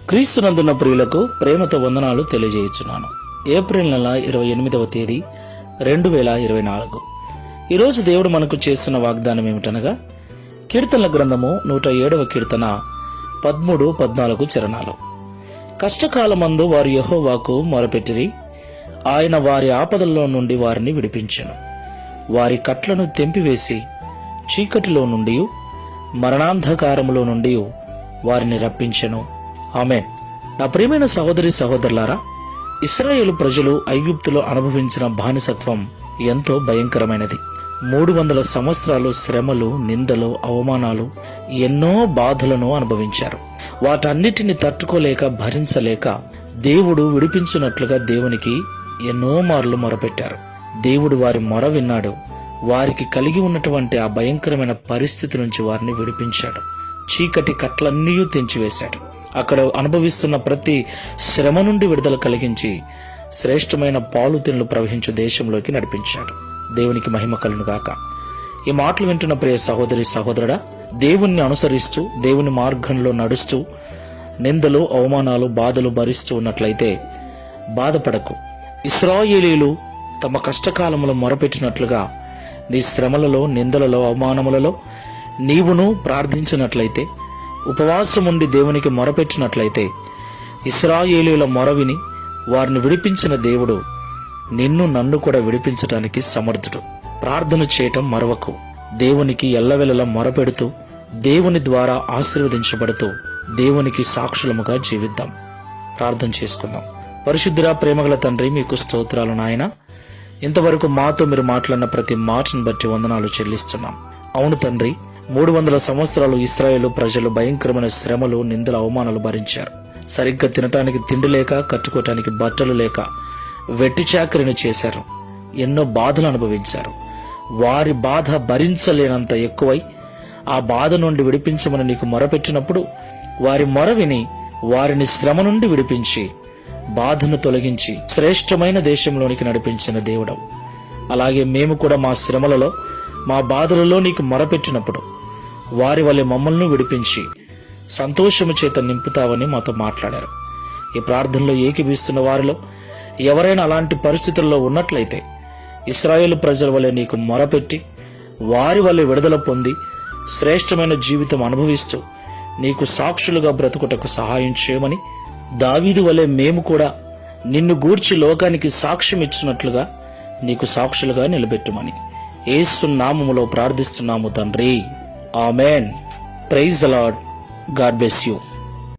క్రీస్తునందున్న ప్రియులకు ప్రేమతో వందనాలు తెలియజేయుచున్నాను. ఏప్రిల్ నెల 28వ తేదీ 2024. ఈరోజు దేవుడు మనకు చేస్తున్న వాగ్దానం ఏమిటనగా, కీర్తనల గ్రంథము 107వ కీర్తన 13-14 చరణాలు. కష్టకాలమందు వారు యెహోవాకు మొరపెట్టిరి, ఆయన వారి ఆపదల్లో నుండి వారిని విడిపించెను. వారి కట్లను తెంపివేసి చీకటిలో నుండి మరణాంధకారములో నుండి వారిని రప్పించెను. ఆమేన్. నా ప్రియమైన సహోదరి సహోదరులారా, ఇశ్రాయేలు ప్రజలు ఐగుప్తులో అనుభవించిన బానిసత్వం ఎంతో భయంకరమైనది. 300 సంవత్సరాలు శ్రమలు, నిందలు, అవమానాలు, ఎన్నో బాధలను అనుభవించారు. వాటన్నిటిని తట్టుకోలేక, భరించలేక దేవుడు విడిపించున్నట్లుగా దేవునికి ఎన్నో మార్లు మొరపెట్టారు. దేవుడు వారి మొర విన్నాడు. వారికి కలిగి ఉన్నటువంటి ఆ భయంకరమైన పరిస్థితి నుంచి వారిని విడిపించాడు. చీకటి కట్లన్నీ తెంచివేశాడు. అక్కడ అనుభవిస్తున్న ప్రతి శ్రమ నుండి విడుదల కలిగించి శ్రేష్టమైన పాలుతెన్నులు ప్రవహించు దేశంలోకి నడిపించాడు. దేవునికి మహిమ కలుగును గాక. ఈ మాటలు వింటున్న ప్రియ సహోదరి సహోదరుడా, దేవుణ్ణి అనుసరిస్తూ దేవుని మార్గంలో నడుస్తూ నిందలు, అవమానాలు, బాధలు భరిస్తూ ఉన్నట్లయితే బాధపడకు. ఇశ్రాయేలీయులు తమ కష్టకాలములో మొరపెట్టినట్లుగా నీ శ్రమలలో, నిందలలో, అవమానములలో నీవును ప్రార్థించినట్లయితే, ఉపవాసం ఉండి దేవునికి మొరపెట్టినట్లయితే, ఇశ్రాయేలీయుల మొర విని వారిని విడిపించిన దేవుడు నిన్ను, నన్ను కూడా విడిపించటానికి సమర్థుడు. ప్రార్థన చేయటం మరవకు. దేవునికి ఎల్లవెల్లలా మొరపెడుతూ దేవుని ద్వారా ఆశీర్వదించబడుతూ దేవునికి సాక్షులముగా జీవిద్దాం. ప్రార్థన చేసుకుందాం. పరిశుద్ధుడా, ప్రేమగల తండ్రి, మీకు స్తోత్రాలు నాయన. ఇంతవరకు మాతో మీరు మాట్లాడిన ప్రతి మాటను బట్టి వందనాలు చెల్లిస్తున్నాం. అవును తండ్రి, 300 సంవత్సరాలు ఇశ్రాయేలు ప్రజలు భయంకరమైన శ్రమలు, నిందల, అవమానాలు భరించారు. సరిగ్గా తినటానికి తిండి లేక, కట్టుకోవటానికి బట్టలు లేక వెట్టి చాకరిని చేశారు. ఎన్నో బాధలు అనుభవించారు. వారి బాధ భరించలేనంత ఎక్కువై ఆ బాధ నుండి విడిపించమని నీకు మొరపెట్టినప్పుడు వారి మొర విని వారిని శ్రమ నుండి విడిపించి బాధను తొలగించి శ్రేష్టమైన దేశంలోనికి నడిపించిన దేవుడవు. అలాగే మేము కూడా మా శ్రమలలో, మా బాధలలో నీకు మొరపెట్టినప్పుడు వారి వలె మమ్మల్ని విడిపించి సంతోషము చేత నింపుతావని మాతో మాట్లాడారు. ఈ ప్రార్థనలో ఏకీభవిస్తున్న వారిలో ఎవరైనా అలాంటి పరిస్థితుల్లో ఉన్నట్లయితే ఇశ్రాయేలు ప్రజల వలె నీకు మొరపెట్టి వారి వలె విడుదల పొంది శ్రేష్టమైన జీవితం అనుభవిస్తూ నీకు సాక్షులుగా బ్రతుకుటకు సహాయం చేయమని, దావీదు వలె మేము కూడా నిన్ను గూర్చి లోకానికి సాక్ష్యం ఇచ్చినట్లుగా నీకు సాక్షులుగా నిలబెట్టుమని యేసు నామములో ప్రార్థిస్తున్నాము తండ్రి. Amen. Praise the lord. God bless you.